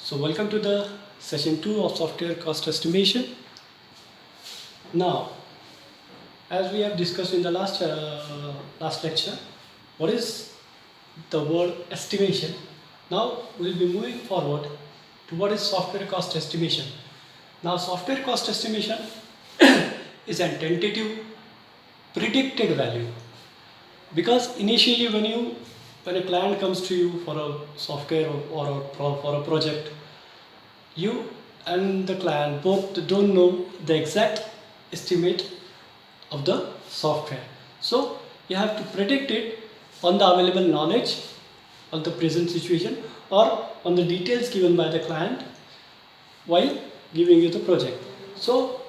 So welcome to the session 2 of software cost estimation. Now, as we have discussed in the last lecture, what is the word estimation? Now we will be moving forward to what is software cost estimation. Now software cost estimation is a tentative predicted value, because initially when a client comes to you for a software for a project, you and the client both don't know the exact estimate of the software. So you have to predict it on the available knowledge of the present situation or on the details given by the client while giving you the project. So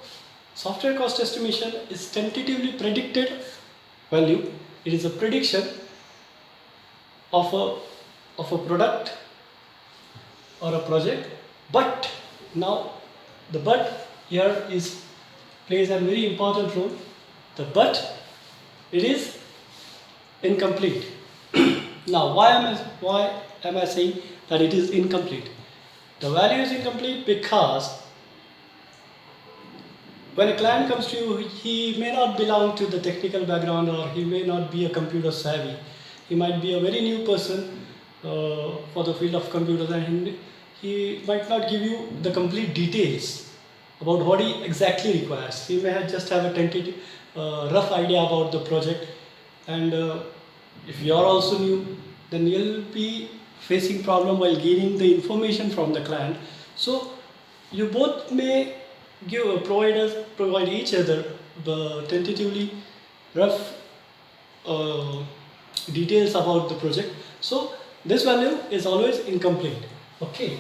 software cost estimation is tentatively predicted value. It is a prediction of a product or a project, but now the but here is plays a very important role. The but it is incomplete. Now why am I saying that it is incomplete? The value is incomplete because when a client comes to you, he may not belong to the technical background, or he may not be a computer savvy. He might be a very new person for the field of computers, and he might not give you the complete details about what he exactly requires. He may just have a tentative, rough idea about the project, and if you are also new, then you'll be facing problem while gaining the information from the client. So you both may provide each other the tentatively rough uh, details about the project. So this value is always incomplete. Okay.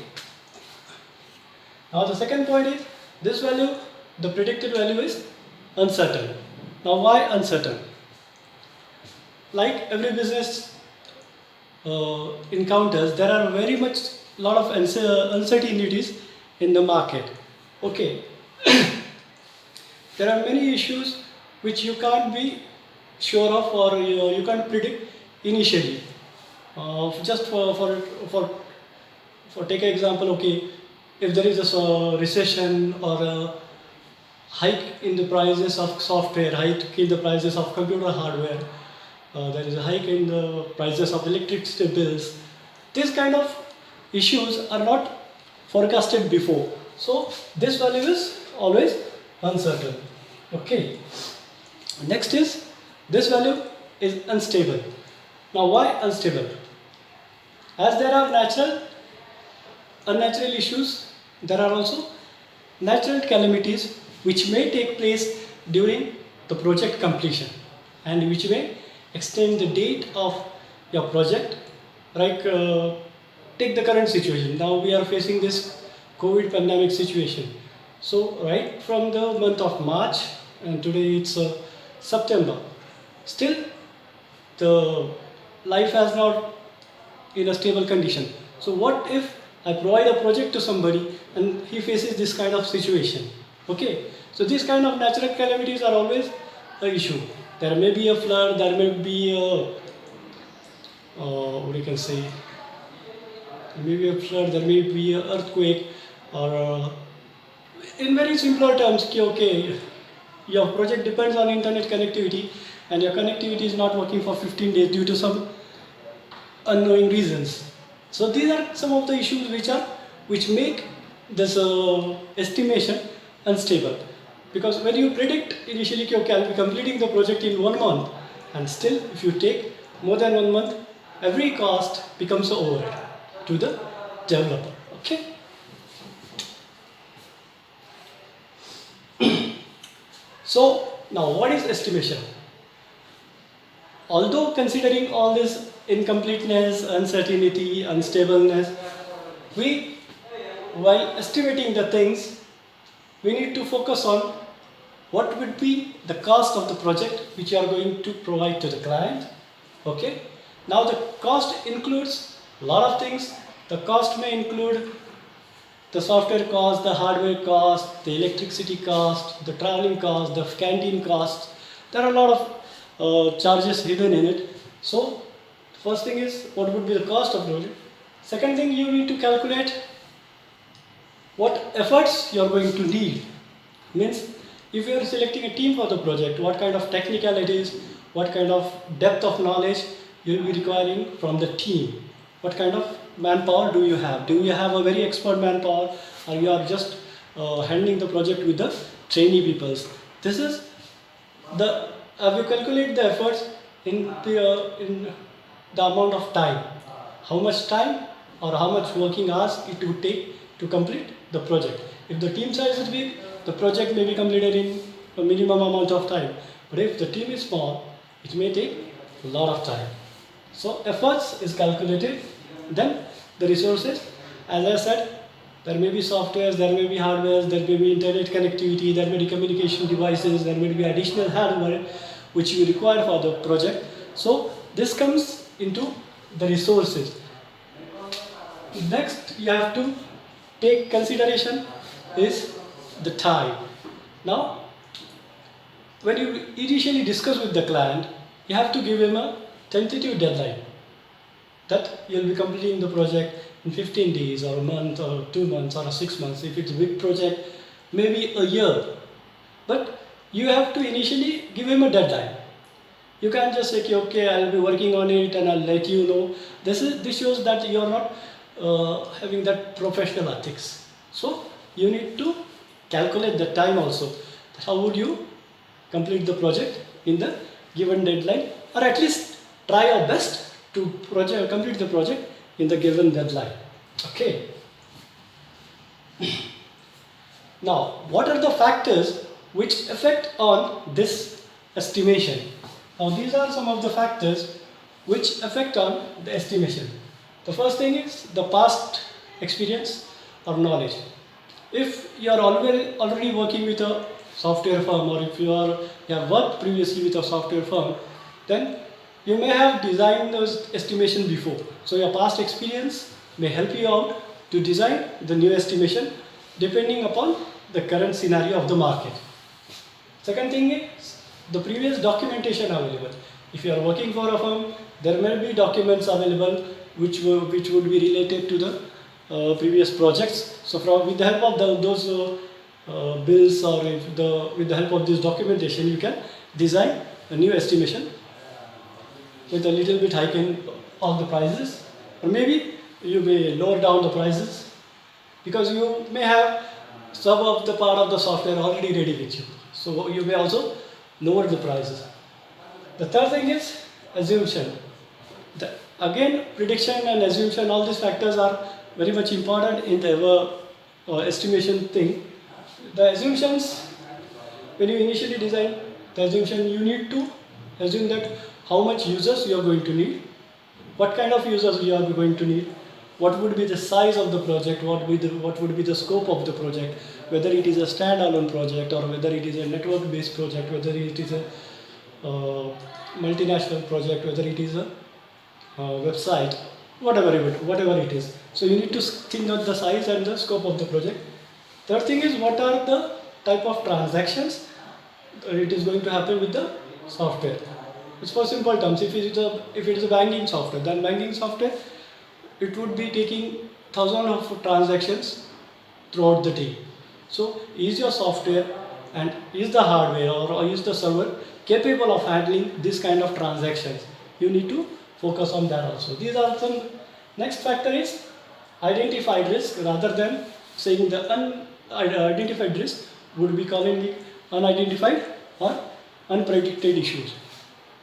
Now the second point is this value, the predicted value is uncertain. Now why uncertain? Like every business encounters, there are very much lot of uncertainties in the market. Okay. There are many issues which you can't be sure of, or you can't predict initially. Just for take an example, okay, if there is a recession or a hike in the prices of software, hike in the prices of computer hardware, there is a hike in the prices of electricity bills. These kind of issues are not forecasted before. So this value is always uncertain. Okay. Next is this value is unstable. Now why unstable? As there are unnatural issues, there are also natural calamities which may take place during the project completion, and which may extend the date of your project. Like take the current situation. Now we are facing this COVID pandemic situation. So right from the month of March, and today it's September, still the life has not in a stable condition. So what if I provide a project to somebody and he faces this kind of situation? Okay, so these kind of natural calamities are always an issue. There may be a flood, there may be a what you can say, there may be a flood, there may be an earthquake, or in very simpler terms, okay, your project depends on internet connectivity, and your connectivity is not working for 15 days due to some unknowing reasons. So these are some of the issues which make this estimation unstable. Because when you predict initially, okay, I'll be completing the project in 1 month, and still if you take more than 1 month, every cost becomes an overhead to the developer. Okay. So now what is estimation? Although considering all this incompleteness, uncertainty, unstableness, while estimating the things, we need to focus on what would be the cost of the project which you are going to provide to the client. Okay. Now the cost includes a lot of things. The cost may include the software cost, the hardware cost, the electricity cost, the traveling cost, the canteen costs. There are a lot of charges hidden in it. So first thing is what would be the cost of the project. Second thing, you need to calculate what efforts you are going to need. Means if you are selecting a team for the project, what kind of technicalities, what kind of depth of knowledge you will be requiring from the team. What kind of manpower do you have? Do you have a very expert manpower, or you are just handling the project with the trainee peoples? This is the we calculate the efforts in the amount of time, how much time or how much working hours it would take to complete the project. If the team size is big, the project may be completed in a minimum amount of time, but if the team is small, it may take a lot of time. So efforts is calculated, then the resources, as I said, there may be softwares, there may be hardwares, there may be internet connectivity, there may be communication devices, there may be additional hardware which you require for the project. So this comes into the resources. Next you have to take consideration is the time. Now when you initially discuss with the client, you have to give him a tentative deadline that you'll be completing the project in 15 days or a month or 2 months or 6 months. If it's a big project, maybe a year. But you have to initially give him a deadline. You can't just say, okay, I'll be working on it and I'll let you know. This shows that you're not having that professional ethics. So you need to calculate the time also. How would you complete the project in the given deadline, or at least try your best to complete the project in the given deadline. Okay. Now, what are the factors which affect on this estimation? Now, these are some of the factors which affect on the estimation. The first thing is the past experience or knowledge. If you are already working with a software firm, or if you have worked previously with a software firm, then you may have designed those estimation before. So your past experience may help you out to design the new estimation depending upon the current scenario of the market. Second thing is the previous documentation available. If you are working for a firm, there may be documents available which would be related to the previous projects. So with the help of those bills, or with the help of this documentation, you can design a new estimation with a little bit hike in all the prices, or maybe you may lower down the prices because you may have some of the part of the software already ready with you. So you may also lower the prices. The third thing is assumption. Again, prediction and assumption, all these factors are very much important in the estimation thing. The assumptions, when you initially design the assumption, you need to assume that how much users you are going to need, what kind of users you are going to need, what would be the size of the project, what would be the scope of the project, whether it is a standalone project or whether it is a network-based project, whether it is a multinational project, whether it is a website, whatever it is. So you need to think of the size and the scope of the project. Third thing is what are the type of transactions it is going to happen with the software. It's for simple terms. If it is a banking software, then banking software, it would be taking thousands of transactions throughout the day. So is your software and is the hardware or is the server capable of handling this kind of transactions? You need to focus on that also. These are some. Next factor is identified risk, rather than saying the unidentified risk, would be calling it unidentified or unpredicted issues.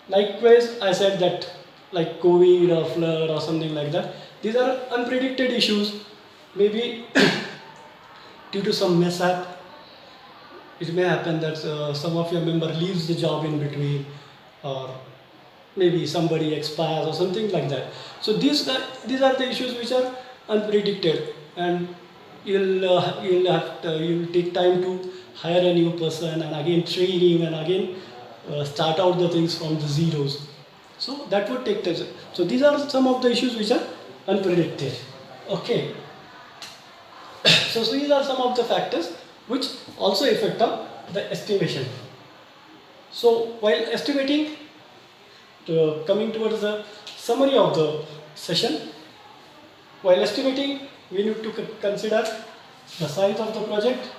Likewise, I said that like COVID or flood or something like that, these are unpredicted issues. Maybe due to some mishap, it may happen that some of your member leaves the job in between, or maybe somebody expires or something like that. So these are the issues which are unpredicted, and you'll take time to hire a new person and again train him and again start out the things from the zeros. So that would take time. So these are some of the issues which are unpredicted. Okay. So these are some of the factors which also affect on the estimation. So while estimating, coming towards the summary of the session, while estimating we need to consider the size of the project,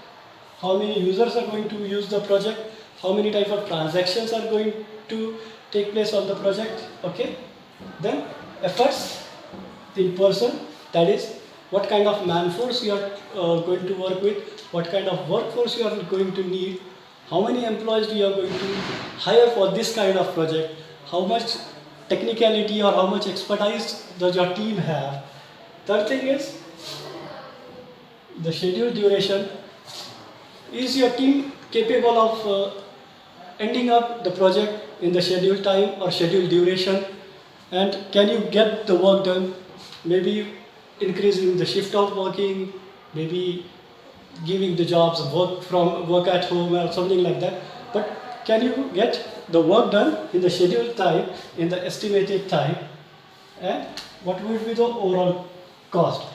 how many users are going to use the project, how many type of transactions are going to take place on the project. Okay, then efforts in person, that is what kind of man force you are going to work with, what kind of workforce you are going to need, how many employees you are going to hire for this kind of project, how much technicality or how much expertise does your team have. Third thing is the schedule duration. Is your team capable of ending up the project in the scheduled time or scheduled duration? And can you get the work done? Maybe increasing the shift of working, maybe giving the jobs work at home or something like that. But can you get the work done in the scheduled time, in the estimated time? And what would be the overall cost?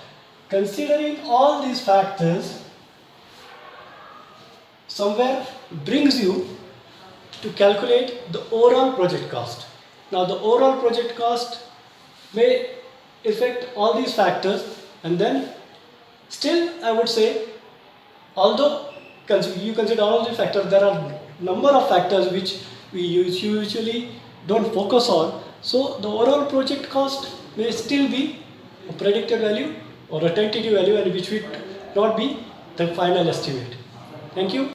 Considering all these factors, somewhere brings you to calculate the overall project cost. Now the overall project cost may affect all these factors, and then still I would say, although you consider all these factors, there are number of factors which we usually don't focus on. So the overall project cost may still be a predicted value or a tentative value, and which will not be the final estimate. Thank you.